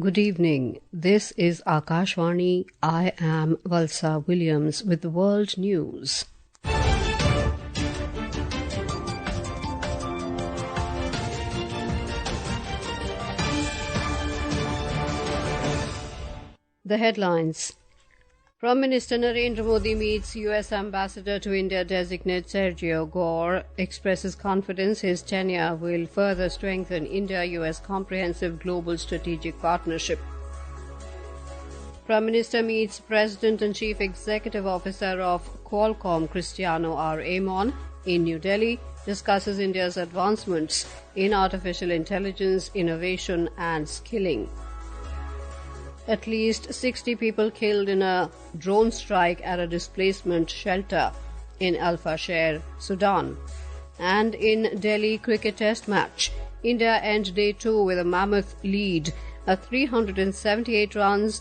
Good evening. This is Akashvani. I am Valsa Williams with the World News. The headlines. Prime Minister Narendra Modi meets US Ambassador to India designate Sergio Gore, expresses confidence his tenure will further strengthen India-US comprehensive global strategic partnership. Prime Minister meets President and Chief Executive Officer of Qualcomm, Cristiano R. Amon, in New Delhi, discusses India's advancements in artificial intelligence, innovation and skilling. At least 60 people killed in a drone strike at a displacement shelter in Al Fasher, Sudan. And in Delhi cricket test match, India end day 2 with a mammoth lead at 378 runs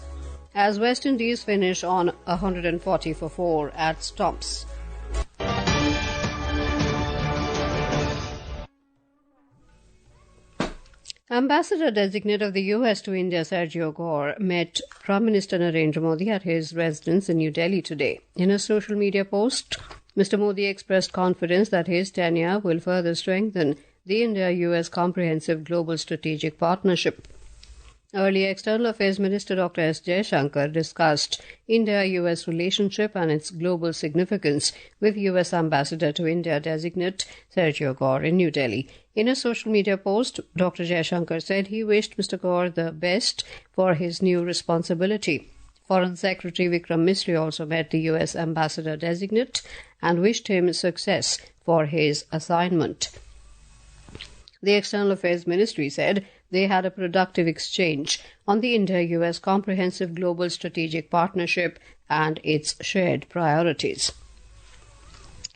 as West Indies finish on 140 for 4 at Stumps. Ambassador-designate of the US to India, Sergio Gore, met Prime Minister Narendra Modi at his residence in New Delhi today. In a social media post, Mr. Modi expressed confidence that his tenure will further strengthen the India-US comprehensive global strategic partnership. Earlier, External Affairs Minister Dr. S. Jaishankar discussed India-US relationship and its global significance with US Ambassador to India designate Sergio Gore in New Delhi. In a social media post, Dr. Jaishankar said he wished Mr. Gore the best for his new responsibility. Foreign Secretary Vikram Misri also met the US Ambassador designate and wished him success for his assignment. The External Affairs Ministry said they had a productive exchange on the India-US Comprehensive Global Strategic Partnership and its shared priorities.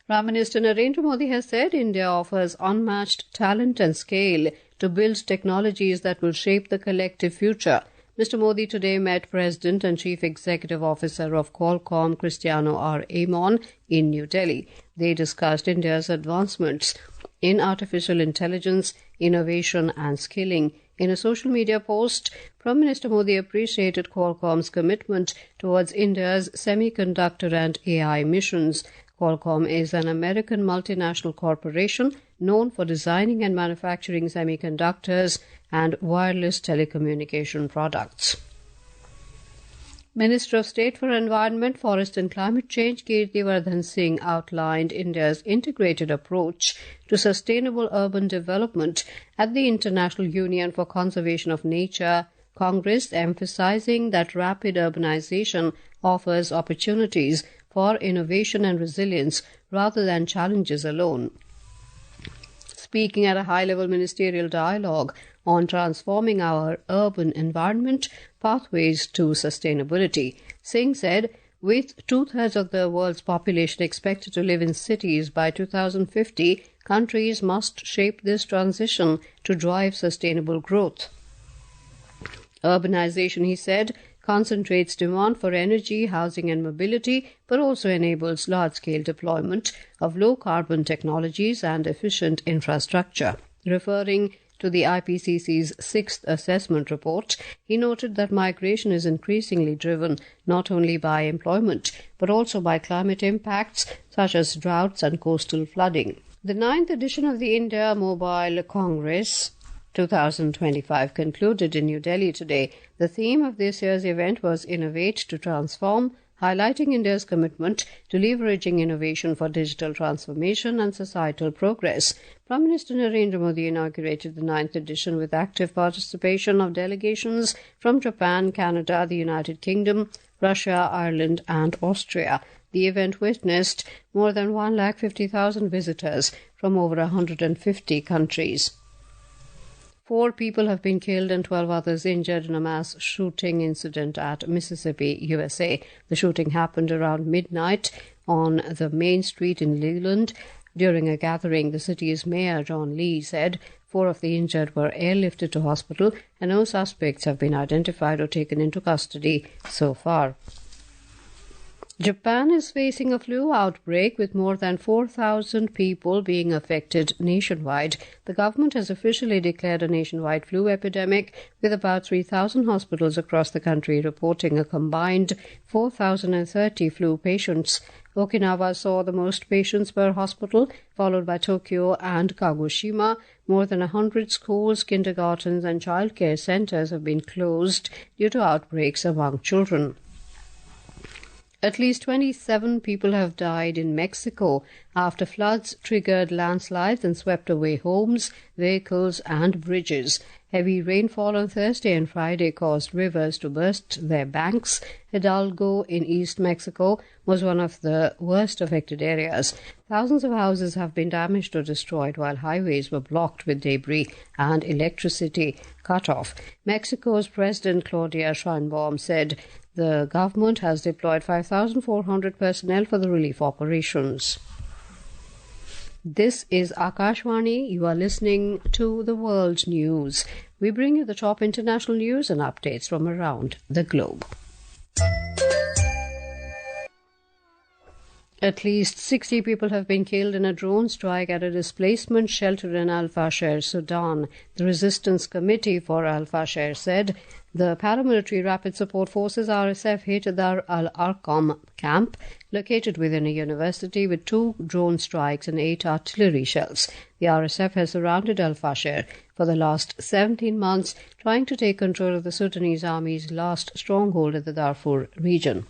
Prime Minister Narendra Modi has said India offers unmatched talent and scale to build technologies that will shape the collective future. Mr. Modi today met President and Chief Executive Officer of Qualcomm, Cristiano R. Amon, in New Delhi. They discussed India's advancements in artificial intelligence, innovation and skilling. In a social media post, Prime Minister Modi appreciated Qualcomm's commitment towards India's semiconductor and AI missions. Qualcomm is an American multinational corporation known for designing and manufacturing semiconductors and wireless telecommunication products. Minister of State for Environment, Forest and Climate Change Kirti Vardhan Singh outlined India's integrated approach to sustainable urban development at the International Union for Conservation of Nature Congress, emphasizing that rapid urbanization offers opportunities for innovation and resilience rather than challenges alone. Speaking at a high-level ministerial dialogue on transforming our urban environment, pathways to sustainability, Singh said, with two-thirds of the world's population expected to live in cities by 2050, countries must shape this transition to drive sustainable growth. Urbanization, he said, concentrates demand for energy, housing and mobility, but also enables large-scale deployment of low-carbon technologies and efficient infrastructure. Referring to the IPCC's sixth assessment report, he noted that migration is increasingly driven not only by employment, but also by climate impacts such as droughts and coastal flooding. The 9th edition of the India Mobile Congress 2025 concluded in New Delhi today. The theme of this year's event was Innovate to Transform, highlighting India's commitment to leveraging innovation for digital transformation and societal progress. Prime Minister Narendra Modi inaugurated the 9th edition with active participation of delegations from Japan, Canada, the United Kingdom, Russia, Ireland and Austria. The event witnessed more than 150,000 visitors from over 150 countries. 4 people have been killed and 12 others injured in a mass shooting incident at Mississippi, USA. The shooting happened around midnight on the main street in Leland. During a gathering, the city's mayor, John Lee, said 4 of the injured were airlifted to hospital and no suspects have been identified or taken into custody so far. Japan is facing a flu outbreak with more than 4,000 people being affected nationwide. The government has officially declared a nationwide flu epidemic, with about 3,000 hospitals across the country reporting a combined 4,030 flu patients. Okinawa saw the most patients per hospital, followed by Tokyo and Kagoshima. More than 100 schools, kindergartens and childcare centers have been closed due to outbreaks among children. At least 27 people have died in Mexico after floods triggered landslides and swept away homes, vehicles and bridges. Heavy rainfall on Thursday and Friday caused rivers to burst their banks. Hidalgo in East Mexico was one of the worst affected areas. Thousands of houses have been damaged or destroyed, while highways were blocked with debris and electricity cut off. Mexico's President Claudia Sheinbaum said the government has deployed 5,400 personnel for the relief operations. This is Akashvani. You are listening to the World News. We bring you the top international news and updates from around the globe. At least 60 people have been killed in a drone strike at a displacement shelter in Al Fasher, Sudan. The Resistance Committee for Al Fasher said the paramilitary Rapid Support Forces RSF hit Dar al-Arqam camp, located within a university, with 2 drone strikes and 8 artillery shells. The RSF has surrounded Al Fasher for the last 17 months, trying to take control of the Sudanese army's last stronghold in the Darfur region.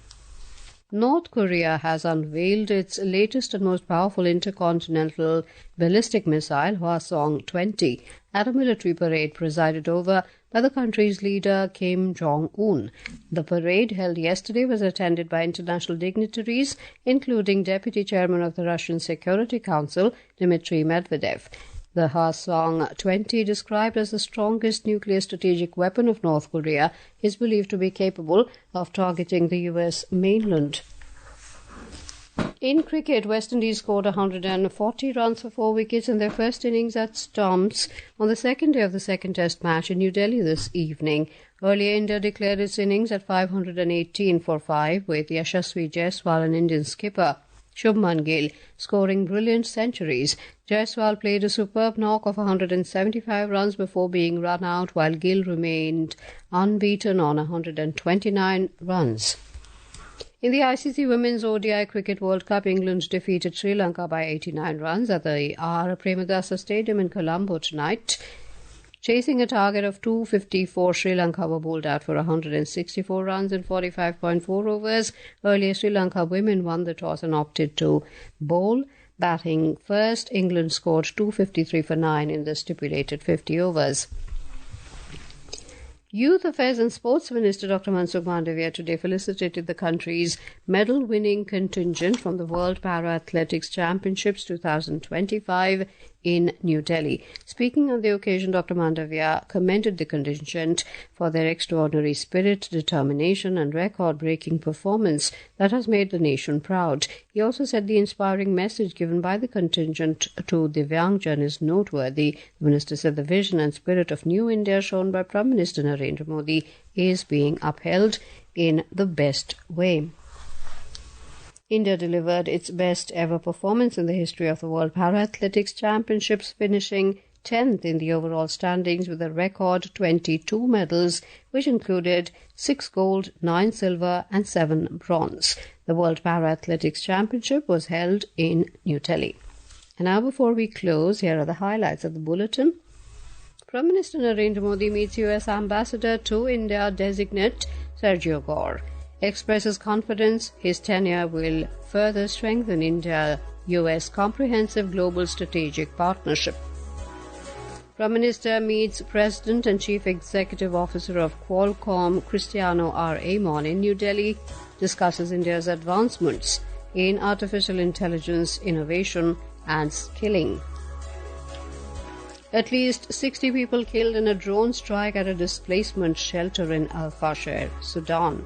North Korea has unveiled its latest and most powerful intercontinental ballistic missile, Hwasong-20, at a military parade presided over by the country's leader Kim Jong-un. The parade, held yesterday, was attended by international dignitaries, including Deputy Chairman of the Russian Security Council, Dmitry Medvedev. The Hwasong-20, described as the strongest nuclear strategic weapon of North Korea, is believed to be capable of targeting the U.S. mainland. In cricket, West Indies scored 140 runs for 4 wickets in their first innings at Stumps on the second day of the second Test match in New Delhi this evening. Earlier, India declared its innings at 518 for 5, with Yashasvi Jaiswal, an Indian skipper, Shubman Gill scoring brilliant centuries. Jaiswal played a superb knock of 175 runs before being run out, while Gill remained unbeaten on 129 runs. In the ICC Women's ODI Cricket World Cup, England defeated Sri Lanka by 89 runs at the R. Premadasa Stadium in Colombo tonight. Chasing a target of 254, Sri Lanka were bowled out for 164 runs in 45.4 overs. Earlier, Sri Lanka women won the toss and opted to bowl. Batting first, England scored 253 for 9 in the stipulated 50 overs. Youth Affairs and Sports Minister Dr. Mansukh Mandavia today felicitated the country's medal-winning contingent from the World Para-Athletics Championships 2025 in New Delhi. Speaking on the occasion, Dr. Mandavia commended the contingent for their extraordinary spirit, determination and record-breaking performance that has made the nation proud. He also said the inspiring message given by the contingent to Divyangjan is noteworthy. The minister said the vision and spirit of New India shown by Prime Minister Narendra Modi is being upheld in the best way. India delivered its best ever performance in the history of the World Para-Athletics Championships, finishing 10th in the overall standings with a record 22 medals, which included 6 gold, 9 silver and 7 bronze. The World Para-Athletics Championship was held in New Delhi. And now, before we close, here are the highlights of the bulletin. Prime Minister Narendra Modi meets US Ambassador to India designate Sergio Gore. Expresses confidence his tenure will further strengthen India-US comprehensive global strategic partnership. Prime Minister meets President and Chief Executive Officer of Qualcomm, Cristiano R. Amon, in New Delhi, discusses India's advancements in artificial intelligence, innovation and skilling. At least 60 people killed in a drone strike at a displacement shelter in Al Fasher, Sudan.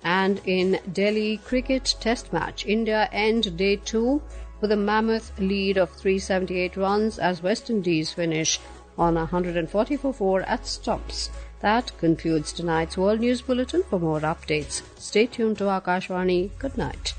And in Delhi cricket test match, India end day 2 with a mammoth lead of 378 runs as West Indies finish on 144.4 at stops. That concludes tonight's World News Bulletin. For more updates, stay tuned to Akashvani. Good night.